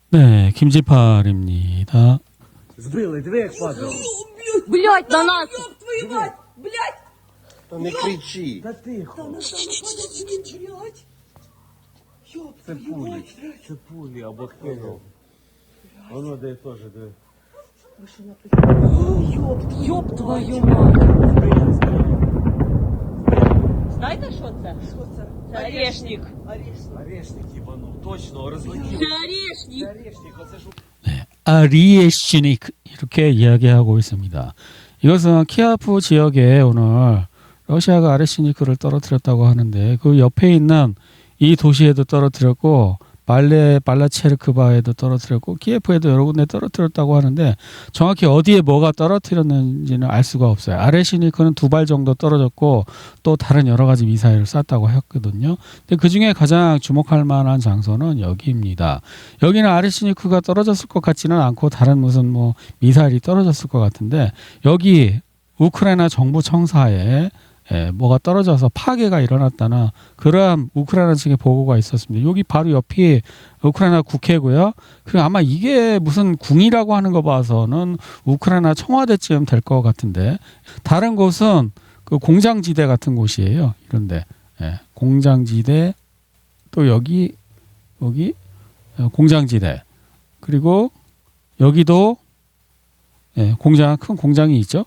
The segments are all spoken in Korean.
네, 김지팔입니다. Збили, диви, як падало. Блять, на нас! Ёб твою мать! Блять! Та не кричи. Та тихо. Та блять! Ёб Це твою пулі. мать! Це пулі або кинув. Воно де теж, диви. Ёб твою мать! Знаєте, що це? Що це? Це орешник. Орешник. Орешник їбанув. Точно, розлетів. Це орешник. Орешник, оце ж 아리에시닉 이렇게 이야기하고 있습니다. 이것은 키아프 지역에 오늘 러시아가 아레시니크를 떨어뜨렸다고 하는데 그 옆에 있는 이 도시에도 떨어뜨렸고 발라체르크바에도 떨어뜨렸고 키예프에도 여러 군데 떨어뜨렸다고 하는데 정확히 어디에 뭐가 떨어뜨렸는지는 알 수가 없어요. 아레시니크는 2발 정도 떨어졌고 또 다른 여러 가지 미사일을 쐈다고 했거든요. 근데 그중에 가장 주목할 만한 장소는 여기입니다. 여기는 아레시니크가 떨어졌을 것 같지는 않고 다른 무슨 뭐 미사일이 떨어졌을 것 같은데 여기 우크라이나 정부 청사에 뭐가 떨어져서 파괴가 일어났다는 그러한 우크라이나 측의 보고가 있었습니다. 여기 바로 옆이 우크라이나 국회고요. 그리고 아마 이게 무슨 궁이라고 하는 거 봐서는 우크라이나 청와대쯤 될 것 같은데 다른 곳은 그 공장지대 같은 곳이에요. 이런데 공장지대 또 여기 공장지대 그리고 여기도 큰 공장이 있죠.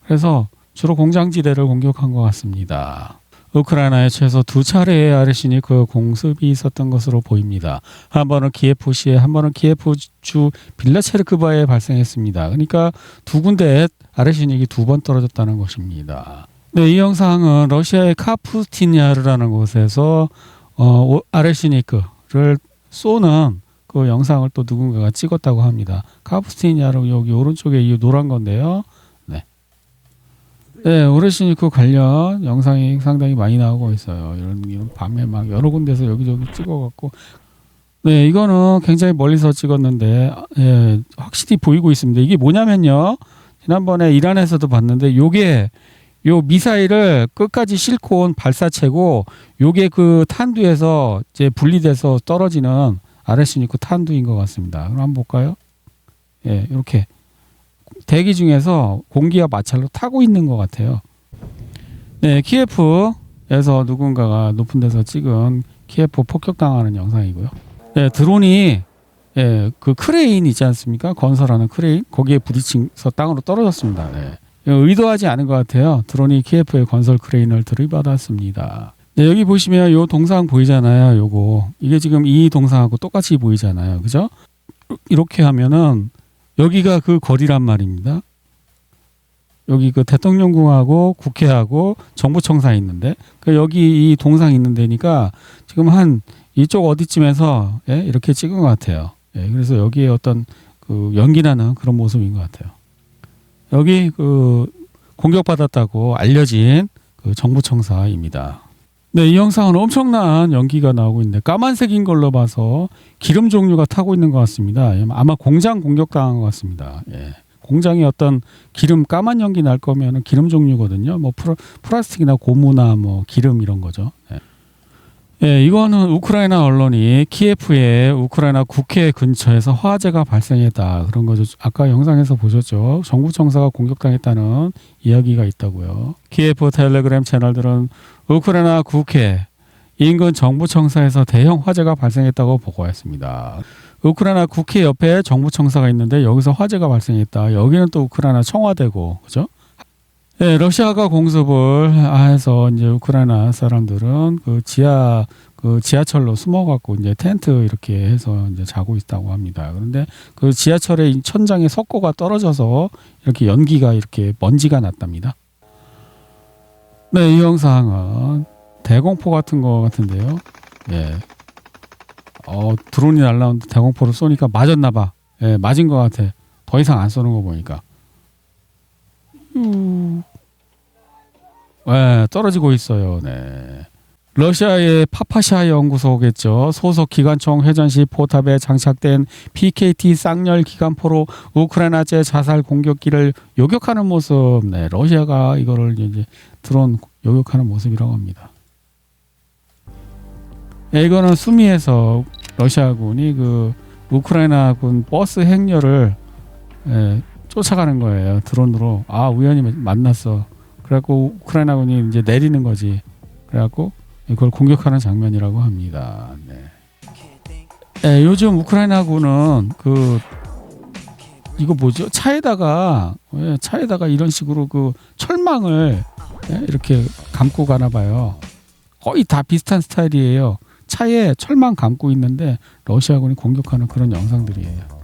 그래서 주로 공장지대를 공격한 것 같습니다. 우크라이나에 최소 2차례의 아레시니크 공습이 있었던 것으로 보입니다. 한 번은 키예프시에 한 번은 키예프주 빌라체르크바에 발생했습니다. 그러니까 2군데에 아레시닉이 2번 떨어졌다는 것입니다. 네, 이 영상은 러시아의 카푸스티냐르라는 곳에서 아레시니크를 쏘는 그 영상을 또 누군가가 찍었다고 합니다. 카푸스티냐르 여기 오른쪽에 이 노란 건데요. 네, 오레시니크 관련 영상이 상당히 많이 나오고 있어요. 이런 밤에 막 여러 군데서 여기저기 찍어갖고, 네, 이거는 굉장히 멀리서 찍었는데, 확실히 보이고 있습니다. 이게 뭐냐면요, 지난번에 이란에서도 봤는데, 요 미사일을 끝까지 싣고 온 발사체고, 요게 그 탄두에서 이제 분리돼서 떨어지는 아레시니크 탄두인 것 같습니다. 그럼 한번 볼까요? 이렇게. 대기 중에서 공기와 마찰로 타고 있는 것 같아요. 네, 키예프에서 누군가가 높은 데서 찍은 키예프 폭격당하는 영상이고요. 네, 드론이 그 크레인 있지 않습니까? 건설하는 크레인 거기에 부딪혀서 땅으로 떨어졌습니다. 네. 의도하지 않은 것 같아요. 드론이 키예프의 건설 크레인을 들이받았습니다. 네, 여기 보시면 요 동상 보이잖아요. 요거 이게 지금 이 동상하고 똑같이 보이잖아요. 그죠? 이렇게 하면은 여기가 그 거리란 말입니다. 여기 그 대통령궁하고 국회하고 정부청사 있는데 그 여기 이 동상 있는 데니까 지금 한 이쪽 어디쯤에서 이렇게 찍은 것 같아요. 그래서 여기에 어떤 그 연기나는 그런 모습인 것 같아요. 여기 그 공격받았다고 알려진 그 정부청사입니다. 네, 이 영상은 엄청난 연기가 나오고 있는데 까만색인 걸로 봐서 기름 종류가 타고 있는 것 같습니다. 아마 공장 공격당한 것 같습니다. 공장에 어떤 기름 까만 연기 날 거면 기름 종류거든요. 뭐 플라스틱이나 고무나 뭐 기름 이런 거죠. 이거는 우크라이나 언론이 키예프의 우크라이나 국회 근처에서 화재가 발생했다 그런 거죠. 아까 영상에서 보셨죠. 정부청사가 공격당했다는 이야기가 있다고요. 키예프 텔레그램 채널들은 우크라이나 국회 인근 정부청사에서 대형 화재가 발생했다고 보고했습니다. 우크라이나 국회 옆에 정부청사가 있는데 여기서 화재가 발생했다. 여기는 또 우크라이나 청와대고, 그죠? 네, 러시아가 공습을 해서 이제 우크라이나 사람들은 그 지하철로 숨어갖고 이제 텐트 이렇게 해서 이제 자고 있다고 합니다. 그런데 그 지하철의 천장에 석고가 떨어져서 이렇게 연기가 이렇게 먼지가 났답니다. 네, 이 영상은 대공포 같은 거 같은데요. 드론이 날라오는데 대공포를 쏘니까 맞았나봐. 맞은 것 같아. 더 이상 안 쏘는 거 보니까. 떨어지고 있어요. 네. 러시아의 파파샤 연구소겠죠. 소속 기관총 회전식 포탑에 장착된 PKT 쌍열 기관포로 우크라이나제 자살 공격기를 요격하는 모습. 네, 러시아가 이거를 이제 드론 요격하는 모습이라고 합니다. 이거는 수미에서 러시아군이 그 우크라이나군 버스 행렬을 쫓아가는 거예요. 드론으로. 우연히 만났어. 그래갖고 우크라이나군이 이제 내리는 거지. 그래갖고 이걸 공격하는 장면이라고 합니다. 네, 요즘 우크라이나군은 이거 뭐죠? 차에다가 이런 식으로 그 철망을 이렇게 감고 가나 봐요. 거의 다 비슷한 스타일이에요. 차에 철망 감고 있는데 러시아군이 공격하는 그런 영상들이에요.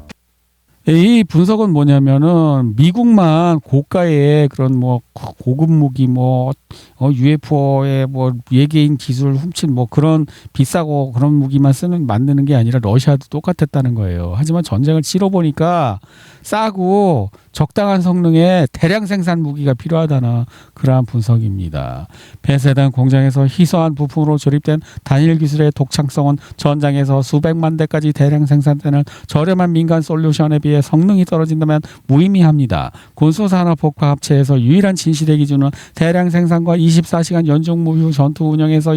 이 분석은 뭐냐면은 미국만 고가의 그런 뭐 고급 무기 UFO의 외계인 기술 훔친 그런 비싸고 그런 무기만 만드는 게 아니라 러시아도 똑같았다는 거예요. 하지만 전쟁을 치러 보니까 싸고 적당한 성능의 대량 생산 무기가 필요하다는 그러한 분석입니다. 폐쇄된 공장에서 희소한 부품으로 조립된 단일 기술의 독창성은 전장에서 수백만 대까지 대량 생산되는 저렴한 민간 솔루션에 비해 성능이 떨어진다면 무의미합니다. 군수산업폭파 합체에서 유일한 진실의 기준은 대량 생산과 24시간 연중 무휴 전투 운영에서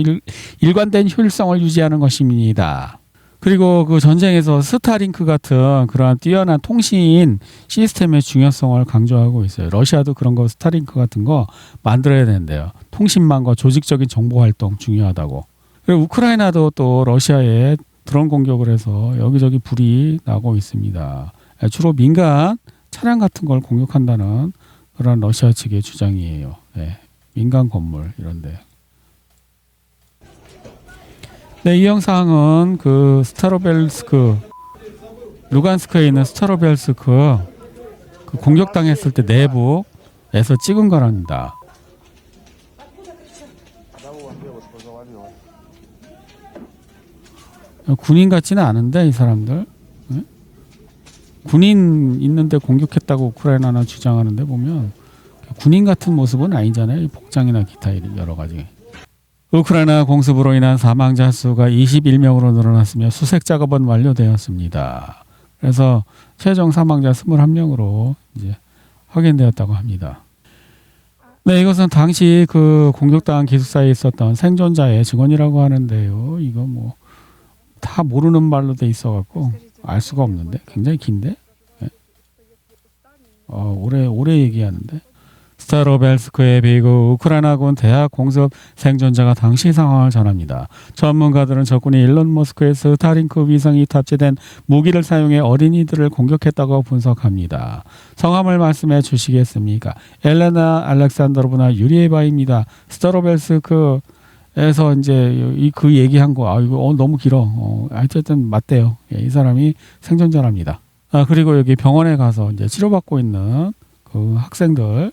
일관된 효율성을 유지하는 것입니다. 그리고 그 전쟁에서 스타링크 같은 그러한 뛰어난 통신 시스템의 중요성을 강조하고 있어요. 러시아도 그런 거 스타링크 같은 거 만들어야 되는데요. 통신망과 조직적인 정보 활동 중요하다고. 그리고 우크라이나도 또 러시아에 드론 공격을 해서 여기저기 불이 나고 있습니다. 주로 민간 차량 같은 걸 공격한다는 그런 러시아 측의 주장이에요. 민간 건물 이런데. 이 영상은 그 스타로벨스크 루간스크에 있는 스타로벨스크 그 공격당했을 때 내부에서 찍은 거랍니다. 군인 같지는 않은데 이 사람들 군인 있는데 공격했다고 우크라이나는 주장하는데 보면 군인 같은 모습은 아니잖아요. 복장이나 기타 여러 가지. 우크라이나 공습으로 인한 사망자 수가 21명으로 늘어났으며 수색 작업은 완료되었습니다. 그래서 최종 사망자 21명으로 이제 확인되었다고 합니다. 이것은 당시 그 공격당한 기숙사에 있었던 생존자의 증언이라고 하는데요. 이거 다 모르는 말로 돼 있어갖고 알 수가 없는데 굉장히 긴데 오래 얘기하는데. 스타로벨스크의 비구 우크라이나군 대학 공습 생존자가 당시 상황을 전합니다. 전문가들은 적군이 일론 머스크의 스타링크 위성이 탑재된 무기를 사용해 어린이들을 공격했다고 분석합니다. 성함을 말씀해 주시겠습니까? 엘레나 알렉산더로브나 유리에바입니다. 스타로벨스크에서 이제 그 얘기한 거 이거 너무 길어. 어쨌든 맞대요. 이 사람이 생존자랍니다. 그리고 여기 병원에 가서 이제 치료받고 있는 그 학생들.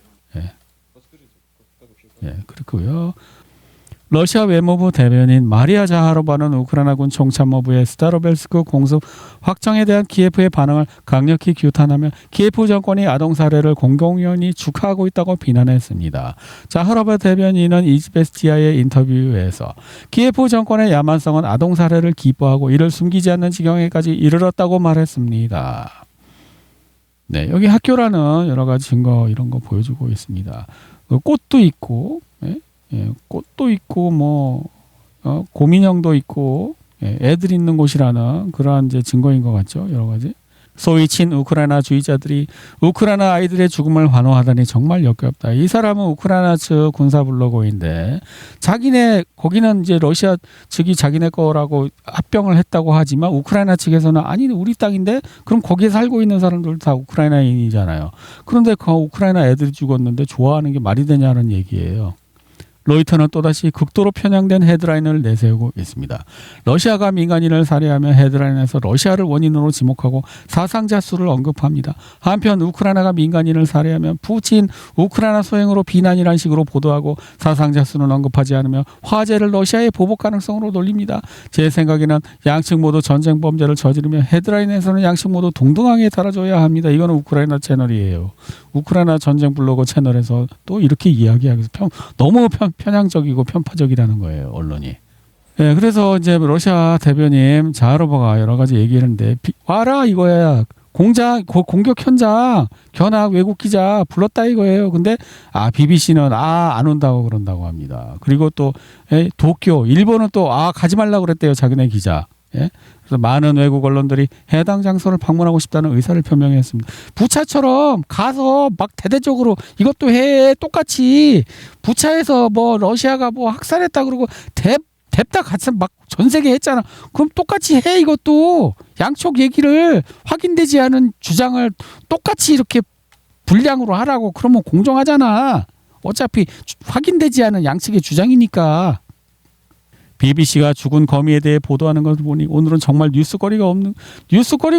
그렇고요. 러시아 외무부 대변인 마리아 자하로바는 우크라이나군 총참모부의 스타로벨스크 공습 확정에 대한 키예프의 반응을 강력히 규탄하며 키예프 정권이 아동 살해를 공공연히 축하하고 있다고 비난했습니다. 자하로바 대변인은 이즈베스티아의 인터뷰에서 키예프 정권의 야만성은 아동 살해를 기뻐하고 이를 숨기지 않는 지경에까지 이르렀다고 말했습니다. 여기 학교라는 여러 가지 증거 이런 거 보여주고 있습니다. 꽃도 있고, 꽃도 있고, 고민형도 있고, 애들 있는 곳이라는 그러한 이제 증거인 것 같죠. 여러 가지. 소위 친 우크라이나주의자들이 우크라이나 아이들의 죽음을 환호하다니 정말 역겹다. 이 사람은 우크라이나 측 군사 블로거인데 거기는 이제 러시아 측이 자기네 거라고 합병을 했다고 하지만 우크라이나 측에서는 아니 우리 땅인데 그럼 거기에 살고 있는 사람들 다 우크라이나인이잖아요. 그런데 그 우크라이나 애들이 죽었는데 좋아하는 게 말이 되냐는 얘기예요. 로이터는 또다시 극도로 편향된 헤드라인을 내세우고 있습니다. 러시아가 민간인을 살해하며 헤드라인에서 러시아를 원인으로 지목하고 사상자 수를 언급합니다. 한편 우크라이나가 민간인을 살해하면 푸틴 우크라이나 소행으로 비난이라는 식으로 보도하고 사상자 수는 언급하지 않으며 화제를 러시아의 보복 가능성으로 돌립니다. 제 생각에는 양측 모두 전쟁 범죄를 저지르며 헤드라인에서는 양측 모두 동등하게 달아줘야 합니다. 이거는 우크라이나 채널이에요. 우크라이나 전쟁 블로거 채널에서 또 이렇게 이야기하기 너무 편향적이고 편파적이라는 거예요, 언론이. 그래서 이제 러시아 대변인 자하로바가 여러 가지 얘기했는데 와라 이거야. 공격 현장 견학 외국 기자 불렀다 이거예요. 근데 BBC는 안 온다고 그런다고 합니다. 그리고 또 도쿄 일본은 또 가지 말라고 그랬대요, 자기네 기자. 그래서 많은 외국 언론들이 해당 장소를 방문하고 싶다는 의사를 표명했습니다. 부차처럼 가서 막 대대적으로 이것도 해 똑같이 부차에서 뭐 러시아가 뭐 학살했다 그러고 뎁다 같이 막 전 세계 했잖아. 그럼 똑같이 해 이것도 양쪽 얘기를 확인되지 않은 주장을 똑같이 이렇게 분량으로 하라고. 그러면 공정하잖아. 어차피 확인되지 않은 양측의 주장이니까. BBC가 죽은 거미에 대해 보도하는 것을 보니 오늘은 정말 뉴스거리가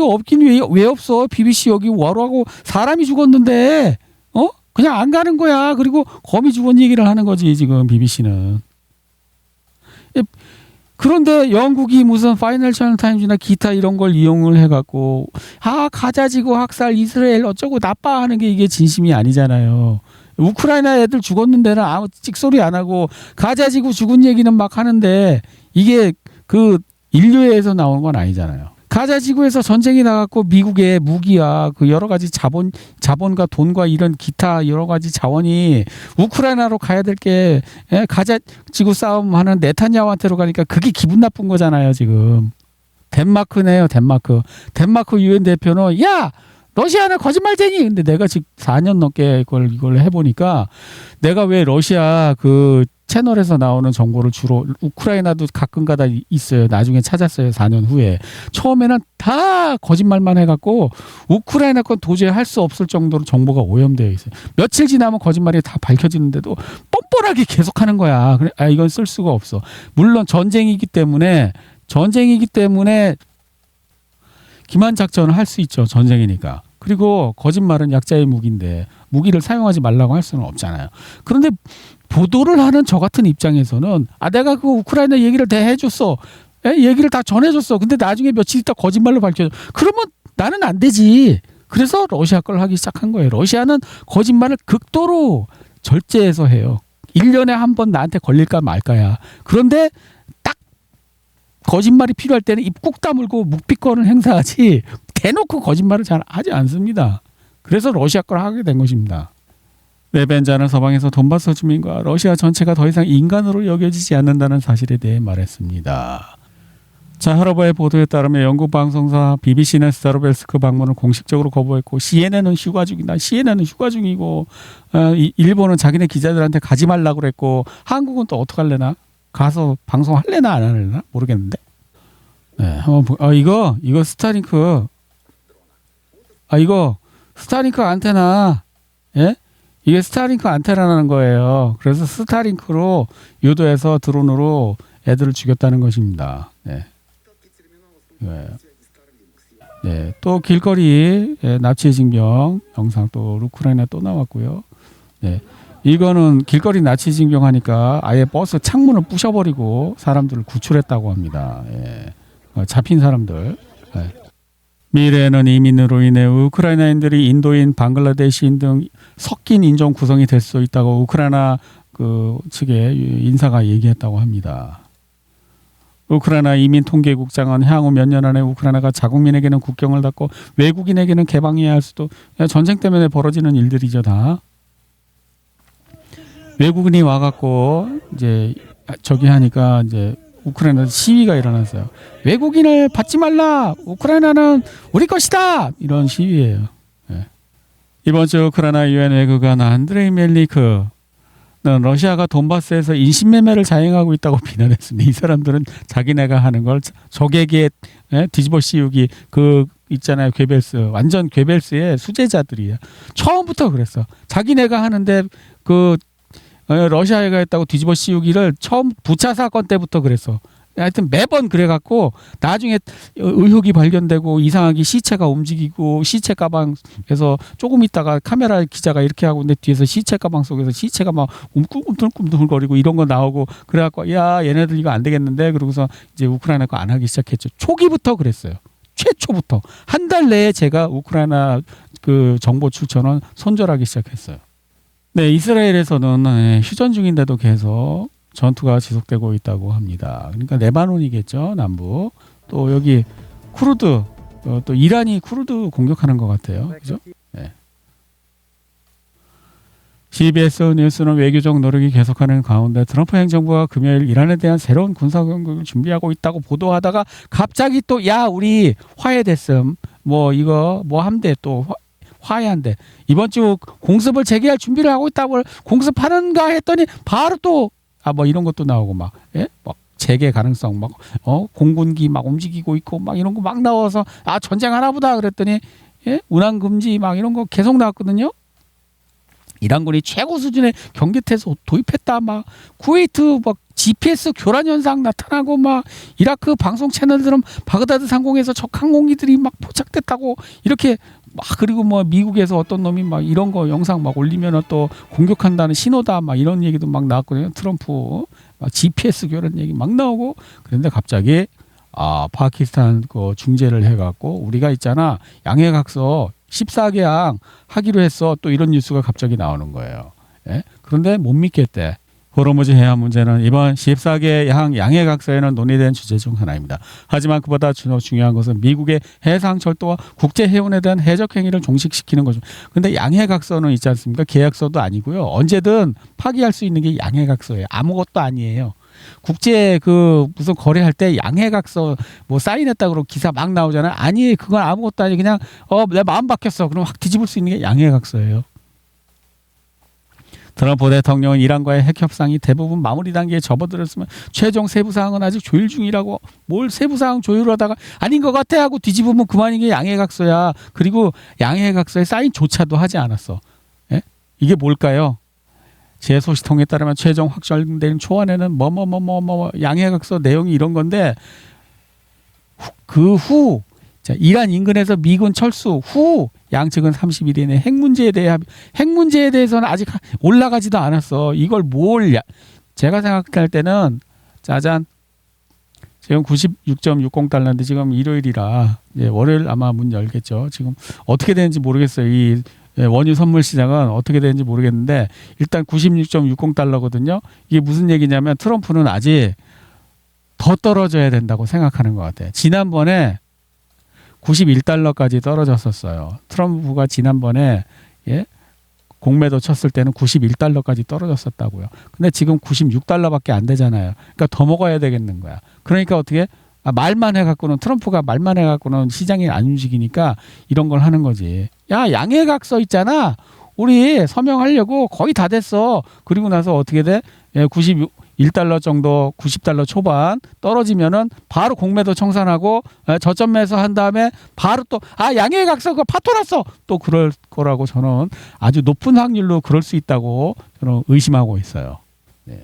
없긴 왜 없어. BBC 여기 와로하고 사람이 죽었는데 그냥 안 가는 거야. 그리고 거미 죽은 얘기를 하는 거지 지금 BBC는. 그런데 영국이 무슨 파이낸셜 타임즈나 기타 이런 걸 이용을 해갖고 가자지구 학살 이스라엘 어쩌고 나빠하는 게 이게 진심이 아니잖아요. 우크라이나 애들 죽었는데는 아무 찍소리 안 하고 가자지구 죽은 얘기는 막 하는데 이게 그 인류애에서 나온 건 아니잖아요. 가자지구에서 전쟁이 나갔고 미국의 무기야 그 여러 가지 자본과 돈과 이런 기타 여러 가지 자원이 우크라이나로 가야 될 게 가자지구 싸움 하는 네타냐후한테로 가니까 그게 기분 나쁜 거잖아요 지금. 덴마크네요 덴마크 유엔 대표는 야 러시아는 거짓말쟁이. 근데 내가 지금 4년 넘게 이걸 해보니까 내가 왜 러시아 그 채널에서 나오는 정보를 주로 우크라이나도 가끔가다 있어요. 나중에 찾았어요. 4년 후에. 처음에는 다 거짓말만 해갖고 우크라이나 건 도저히 할 수 없을 정도로 정보가 오염되어 있어요. 며칠 지나면 거짓말이 다 밝혀지는데도 뻔뻔하게 계속하는 거야. 그래, 이건 쓸 수가 없어. 물론 전쟁이기 때문에 기만 작전을 할 수 있죠. 전쟁이니까. 그리고 거짓말은 약자의 무기인데 무기를 사용하지 말라고 할 수는 없잖아요. 그런데 보도를 하는 저 같은 입장에서는 내가 그 우크라이나 얘기를 다 해줬어. 얘기를 다 전해줬어. 근데 나중에 며칠 있다 거짓말로 밝혀져. 그러면 나는 안 되지. 그래서 러시아 걸 하기 시작한 거예요. 러시아는 거짓말을 극도로 절제해서 해요. 1년에 한 번 나한테 걸릴까 말까야. 그런데 딱 거짓말이 필요할 때는 입 꾹 다물고 묵비권을 행사하지 대놓고 거짓말을 잘 하지 않습니다. 그래서 러시아 걸 하게 된 것입니다. 네벤자는 서방에서 돈바스 주민과 러시아 전체가 더 이상 인간으로 여겨지지 않는다는 사실에 대해 말했습니다. 자, 하러버의 보도에 따르면 영국 방송사 BBC는 스타로벨스크 방문을 공식적으로 거부했고 CNN은 휴가 중이고 일본은 자기네 기자들한테 가지 말라고 그랬고 한국은 또 어떡할래나? 가서 방송할래나 안 할래나? 모르겠는데. 네, 한번 이거 스타링크. 이거 스타링크 안테나. 예? 이게 스타링크 안테나라는 거예요. 그래서 스타링크로 유도해서 드론으로 애들을 죽였다는 것입니다. 네. 네. 또 길거리 납치 징병 영상 또 우크라이나 또 나왔고요. 네. 이거는 길거리 납치 징병하니까 아예 버스 창문을 부셔버리고 사람들을 구출했다고 합니다. 예. 잡힌 사람들. 예. 미래에는 이민으로 인해 우크라이나인들이 인도인, 방글라데시인 등 섞인 인종 구성이 될 수 있다고 우크라이나 그 측의 인사가 얘기했다고 합니다. 우크라이나 이민통계국장은 향후 몇 년 안에 우크라이나가 자국민에게는 국경을 닫고 외국인에게는 개방해야 할 수도. 전쟁 때문에 벌어지는 일들이죠 다. 외국인이 와갖고 이제 저기 하니까 이제 우크라이나 시위가 일어났어요. 외국인을 받지 말라. 우크라이나는 우리 것이다. 이런 시위예요. 네. 이번 주 우크라이나 유엔 외교관 안드레이 멜니크는 러시아가 돈바스에서 인신매매를 자행하고 있다고 비난했습니다. 이 사람들은 자기네가 하는 걸 적에게 뒤집어 씌우기 그 있잖아요. 괴벨스. 완전 괴벨스의 수제자들이에요. 처음부터 그랬어. 자기네가 하는데 그 러시아가 했다고 뒤집어 씌우기를 처음 부차 사건 때부터 그랬어. 하여튼 매번 그래갖고 나중에 의혹이 발견되고 이상하게 시체가 움직이고 시체 가방에서 조금 있다가 카메라 기자가 이렇게 하고 내 뒤에서 시체 가방 속에서 시체가 막 꿈틀꿈틀거리고 이런 거 나오고 그래갖고 야 얘네들 이거 안 되겠는데 그러고서 이제 우크라이나 거 안 하기 시작했죠. 초기부터 그랬어요. 최초부터 한 달 내에 제가 우크라이나 그 정보 출처는 손절하기 시작했어요. 네, 이스라엘에서는 휴전 중인데도 계속 전투가 지속되고 있다고 합니다. 그러니까 레바논이겠죠, 남부. 또 여기 쿠르드, 또 이란이 쿠르드 공격하는 것 같아요, 그죠? 네. CBS 뉴스는 외교적 노력이 계속하는 가운데 트럼프 행정부가 금요일 이란에 대한 새로운 군사공격을 준비하고 있다고 보도하다가 갑자기 또 야 우리 화해됐음 뭐 이거 뭐 함대 또 화해한대 이번 주 공습을 재개할 준비를 하고 있다고 공습하는가 했더니 바로 또 뭐 이런 것도 나오고 막 예? 막 재개 가능성 막 공군기 막 움직이고 있고 막 이런 거 막 나와서 전쟁하나 보다 그랬더니 예? 운항 금지 막 이런 거 계속 나왔거든요. 이란군이 최고 수준의 경계태세 도입했다. 막 쿠웨이트 막 GPS 교란 현상 나타나고 막 이라크 방송 채널들은 바그다드 상공에서 적 항공기들이 막 포착됐다고 이렇게 막 그리고 뭐 미국에서 어떤 놈이 막 이런 거 영상 막 올리면 또 공격한다는 신호다 막 이런 얘기도 막 나왔거든요. 트럼프 막 GPS 교란 얘기 막 나오고 그런데 갑자기 파키스탄 그 중재를 해갖고 우리가 있잖아 양해각서 14개항 하기로 했어. 또 이런 뉴스가 갑자기 나오는 거예요. 예? 그런데 못 믿겠대. 호르무즈 해안 문제는 이번 14개항 양해각서에는 논의된 주제 중 하나입니다. 하지만 그보다 중요한 것은 미국의 해상철도와 국제해운에 대한 해적 행위를 종식시키는 거죠. 그런데 양해각서는 있지 않습니까? 계약서도 아니고요. 언제든 파기할 수 있는 게 양해각서예요. 아무것도 아니에요. 국제 무슨 거래할 때 양해각서 뭐 사인했다 그러고 기사 막 나오잖아요. 아니 그건 아무것도 아니 그냥 내 마음 바뀌었어. 그럼 확 뒤집을 수 있는 게 양해각서예요. 트럼프 대통령은 이란과의 핵 협상이 대부분 마무리 단계에 접어들었으면 최종 세부 사항은 아직 조율 중이라고 뭘 세부 사항 조율하다가 아닌 것 같아 하고 뒤집으면 그만인 게 양해각서야. 그리고 양해각서에 사인조차도 하지 않았어. 예? 이게 뭘까요? 제 소식통에 따르면 최종 확정된 초안에는 양해각서 내용이 이런 건데 그 후 이란 인근에서 미군 철수 후 양측은 30일 이내 핵 문제에 대해서는 아직 올라가지도 않았어. 이걸 제가 생각할 때는 짜잔 지금 96.60달러인데 지금 일요일이라 월요일 아마 문 열겠죠. 지금 어떻게 되는지 모르겠어요. 이 원유 선물 시장은 어떻게 되는지 모르겠는데 일단 96.60달러거든요. 이게 무슨 얘기냐면 트럼프는 아직 더 떨어져야 된다고 생각하는 것 같아요. 지난번에 91달러까지 떨어졌었어요. 트럼프가 지난번에 공매도 쳤을 때는 91달러까지 떨어졌었다고요. 근데 지금 96달러밖에 안 되잖아요. 그러니까 더 먹어야 되겠는 거야. 그러니까 어떻게 말만 해갖고는 트럼프가 말만 해갖고는 시장이 안 움직이니까 이런 걸 하는 거지. 야 양해각서 있잖아. 우리 서명하려고 거의 다 됐어. 그리고 나서 어떻게 돼? 91달러 정도 90달러 초반 떨어지면은 바로 공매도 청산하고 저점 매수한 다음에 바로 또 양해각서 그거 파토났어. 또 그럴 거라고 저는 아주 높은 확률로 그럴 수 있다고 저는 의심하고 있어요. 네.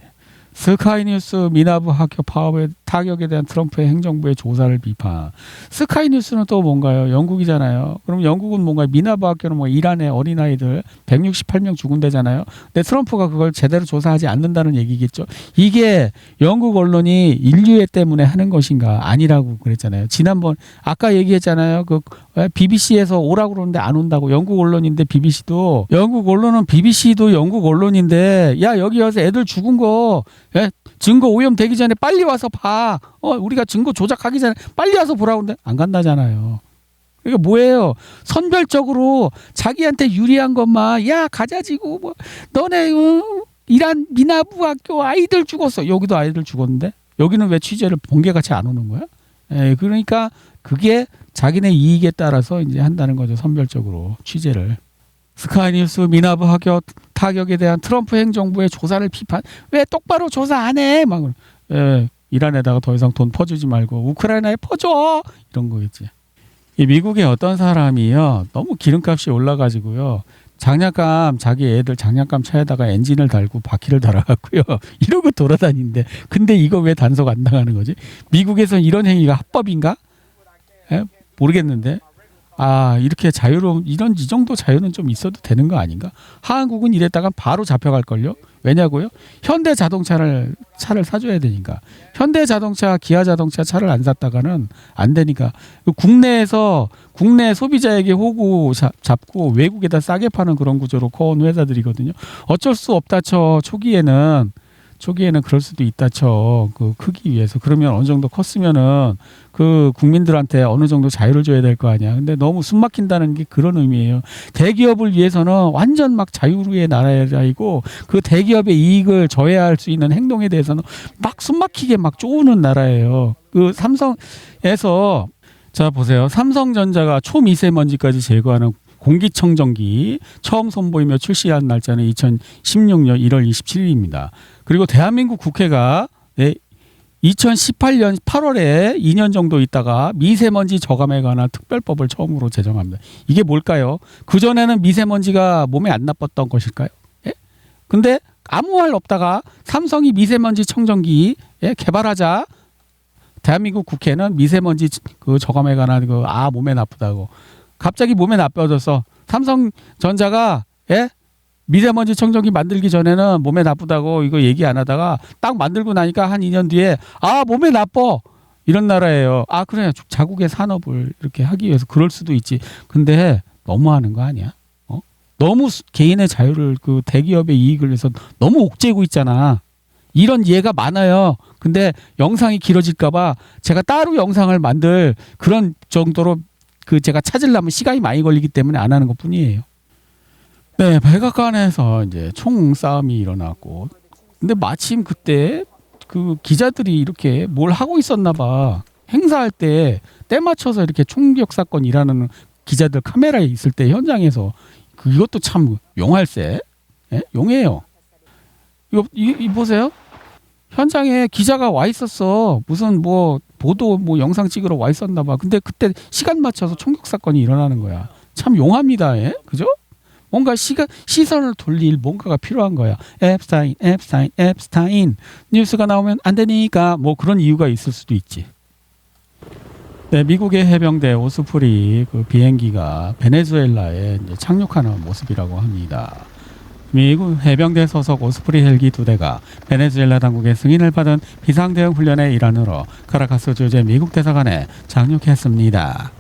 스카이뉴스 미나브 학교 파업의 타격에 대한 트럼프의 행정부의 조사를 비판. 스카이뉴스는 또 뭔가요? 영국이잖아요. 그럼 영국은 뭔가 미나브 학교는 뭐 이란의 어린아이들 168명 죽은 데잖아요. 근데 트럼프가 그걸 제대로 조사하지 않는다는 얘기겠죠. 이게 영국 언론이 인류애 때문에 하는 것인가? 아니라고 그랬잖아요. 지난번 아까 얘기했잖아요. BBC에서 오라고 그러는데 안 온다고. 영국 언론인데 BBC도 영국 언론인데 야 여기 와서 애들 죽은 거 증거 오염되기 전에 빨리 와서 봐. 우리가 증거 조작하기 전에 빨리 와서 보라고 하는데 안 간다잖아요. 그러니까 뭐예요? 선별적으로 자기한테 유리한 것만 가자지고 뭐 너네 이란 미나브 학교 아이들 죽었어. 여기도 아이들 죽었는데 여기는 왜 취재를 번개같이 안 오는 거야? 그러니까 그게 자기네 이익에 따라서 이제 한다는 거죠. 선별적으로 취재를. 스카이뉴스 미나브 학교 타격에 대한 트럼프 행정부의 조사를 비판. 왜 똑바로 조사 안 해? 막 이란에다가 더 이상 돈 퍼주지 말고 우크라이나에 퍼줘 이런 거겠지. 이 미국의 어떤 사람이요 너무 기름값이 올라가지고요 자기 애들 장난감 차에다가 엔진을 달고 바퀴를 달아갖고요 이러고 돌아다니는데 근데 이거 왜 단속 안 당하는 거지? 미국에서 이런 행위가 합법인가? 모르겠는데. 이렇게 자유로운 이 정도 자유는 좀 있어도 되는 거 아닌가? 한국은 이랬다가 바로 잡혀갈걸요? 왜냐고요? 현대자동차를 사줘야 되니까. 현대자동차, 기아자동차 차를 안 샀다가는 안 되니까. 국내 소비자에게 호구 잡고 외국에다 싸게 파는 그런 구조로 커온 회사들이거든요. 어쩔 수 없다 초기에는 초기에는 그럴 수도 있다 쳐. 그 크기 위해서. 그러면 어느 정도 컸으면은 그 국민들한테 어느 정도 자유를 줘야 될 거 아니야. 근데 너무 숨 막힌다는 게 그런 의미예요. 대기업을 위해서는 완전 막 자유의 나라이고 그 대기업의 이익을 저해할 수 있는 행동에 대해서는 막 숨 막히게 막 쪼우는 나라예요. 그 삼성에서 자 보세요. 삼성전자가 초미세먼지까지 제거하는 공기청정기 처음 선보이며 출시한 날짜는 2016년 1월 27일입니다. 그리고 대한민국 국회가 2018년 8월에 2년 정도 있다가 미세먼지 저감에 관한 특별법을 처음으로 제정합니다. 이게 뭘까요? 그전에는 미세먼지가 몸에 안 나빴던 것일까요? 예? 근데 아무 말 없다가 삼성이 미세먼지 청정기 개발하자 대한민국 국회는 미세먼지 그 저감에 관한 그 몸에 나쁘다고 갑자기 몸에 나빠졌어. 삼성전자가 미세먼지 청정기 만들기 전에는 몸에 나쁘다고 이거 얘기 안 하다가 딱 만들고 나니까 한 2년 뒤에 몸에 나빠 이런 나라예요. 그래 자국의 산업을 이렇게 하기 위해서 그럴 수도 있지. 근데 너무하는 거 아니야? 너무 개인의 자유를 그 대기업의 이익을 위해서 너무 옥죄고 있잖아. 이런 예가 많아요. 근데 영상이 길어질까봐 제가 따로 영상을 만들 그런 정도로 그 제가 찾으려면 시간이 많이 걸리기 때문에 안 하는 것뿐이에요. 네, 백악관에서 이제 총 싸움이 일어났고, 근데 마침 그때 그 기자들이 이렇게 뭘 하고 있었나봐. 행사할 때 맞춰서 이렇게 총격 사건 일하는 기자들 카메라에 있을 때 현장에서 이것도 참 용할세, 용해요. 이 보세요. 현장에 기자가 와 있었어. 무슨 뭐 보도 뭐 영상 찍으러 와 있었나 봐. 근데 그때 시간 맞춰서 총격 사건이 일어나는 거야. 참 용합니다. 그죠? 뭔가 시선을 돌릴 뭔가가 필요한 거야. 앱스타인. 뉴스가 나오면 안 되니까 뭐 그런 이유가 있을 수도 있지. 네, 미국의 해병대 오스프리 그 비행기가 베네수엘라에 이제 착륙하는 모습이라고 합니다. 미국 해병대 소속 오스프리 헬기 2대가 베네수엘라 당국의 승인을 받은 비상대응 훈련의 일환으로 카라카스 주재 미국 대사관에 착륙했습니다.